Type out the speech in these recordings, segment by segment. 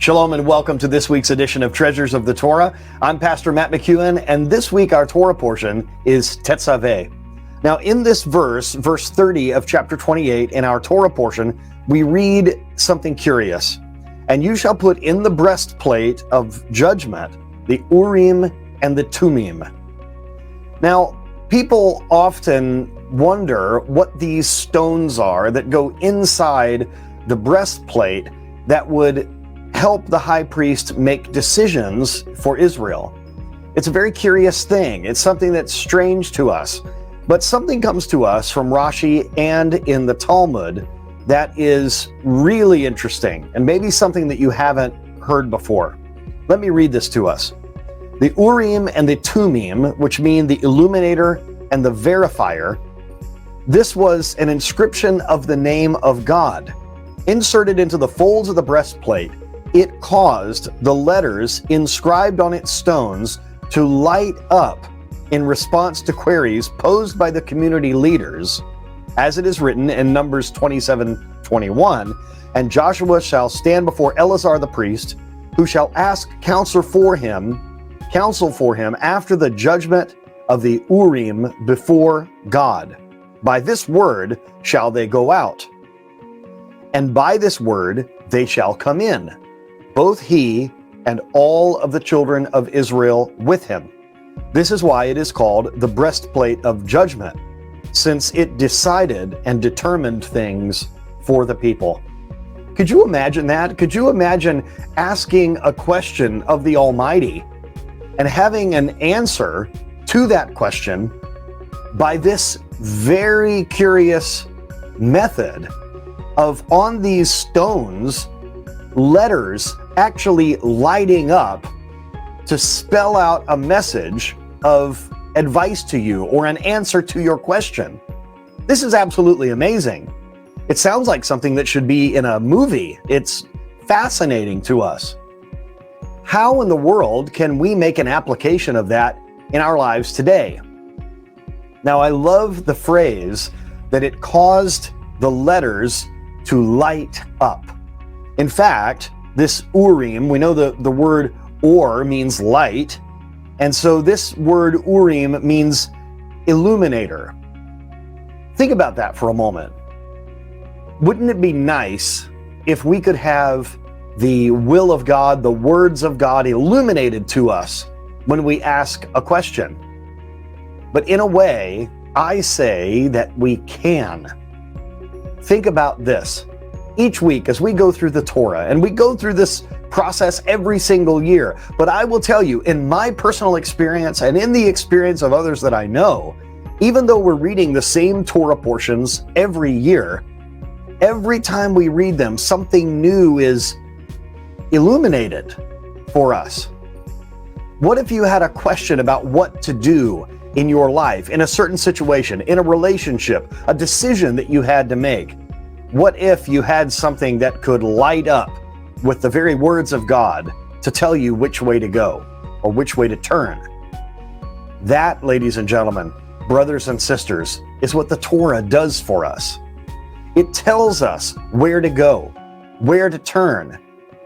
Shalom and welcome to this week's edition of Treasures of the Torah. I'm Pastor Matt McEwen, and this week our Torah portion is Tezawe. Now in this verse 30 of chapter 28 in our Torah portion, we read something curious. And you shall put in the breastplate of judgment the Urim and the Thummim. Now, people often wonder what these stones are that go inside the breastplate that would help the high priest make decisions for Israel. It's a very curious thing. It's something that's strange to us. But something comes to us from Rashi and in the Talmud that is really interesting, and maybe something that you haven't heard before. Let me read this to us. The Urim and the Thummim, which mean the illuminator and the verifier, this was an inscription of the name of God. Inserted into the folds of the breastplate, it caused the letters inscribed on its stones to light up in response to queries posed by the community leaders, as it is written in Numbers 27:21, and Joshua shall stand before Eleazar the priest, who shall ask counsel for him after the judgment of the Urim before God. By this word shall they go out, and by this word they shall come in, both he and all of the children of Israel with him. This is why it is called the breastplate of judgment, since it decided and determined things for the people. Could you imagine that? Could you imagine asking a question of the Almighty and having an answer to that question by this very curious method of, on these stones, letters actually lighting up to spell out a message of advice to you or an answer to your question? This is absolutely amazing. It sounds like something that should be in a movie. It's fascinating to us. How in the world can we make an application of that in our lives today? Now, I love the phrase that it caused the letters to light up. In fact, this Urim, we know the word or means light, and so this word Urim means illuminator. Think about that for a moment. Wouldn't it be nice if we could have the will of God, the words of God illuminated to us when we ask a question? But in a way, I say that we can. Think about this. Each week as we go through the Torah, and we go through this process every single year, but I will tell you, in my personal experience and in the experience of others that I know, even though we're reading the same Torah portions every year, every time we read them, something new is illuminated for us. What if you had a question about what to do in your life, in a certain situation, in a relationship, a decision that you had to make? What if you had something that could light up with the very words of God to tell you which way to go or which way to turn? That, ladies and gentlemen, brothers and sisters, is what the Torah does for us. It tells us where to go, where to turn,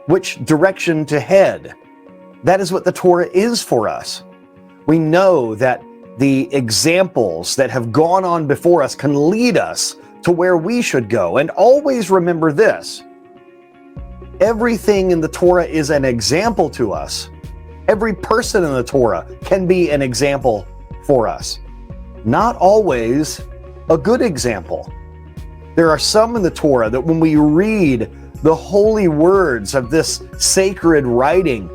which direction to head. That is what the Torah is for us. We know that the examples that have gone on before us can lead us to where we should go. And always remember this: everything in the Torah is an example to us. Every person in the Torah can be an example for us. Not always a good example. There are some in the Torah that when we read the holy words of this sacred writing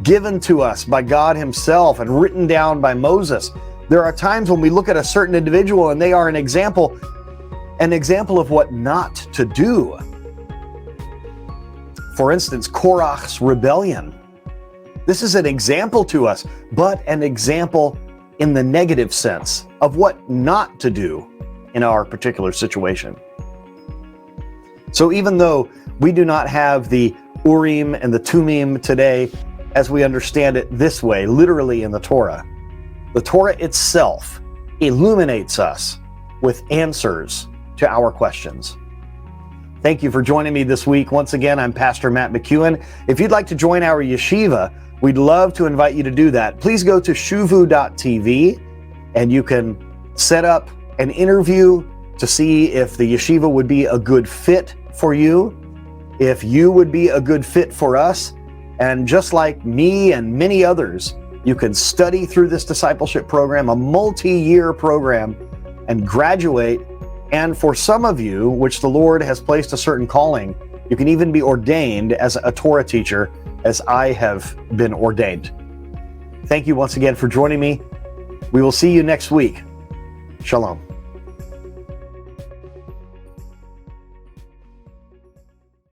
given to us by God Himself and written down by Moses, there are times when we look at a certain individual and they are an example of what not to do. For instance, Korach's rebellion. This is an example to us, but an example in the negative sense of what not to do in our particular situation. So even though we do not have the Urim and the Thummim today as we understand it this way, literally in the Torah itself illuminates us with answers to our questions. Thank you for joining me this week. Once again, I'm Pastor Matt McEwen. If you'd like to join our yeshiva, we'd love to invite you to do that. Please go to shuvu.tv and you can set up an interview to see if the yeshiva would be a good fit for you, if you would be a good fit for us. And just like me and many others, you can study through this discipleship program, a multi-year program, and graduate. And for some of you, which the Lord has placed a certain calling, you can even be ordained as a Torah teacher, as I have been ordained. Thank you once again for joining me. We will see you next week. Shalom.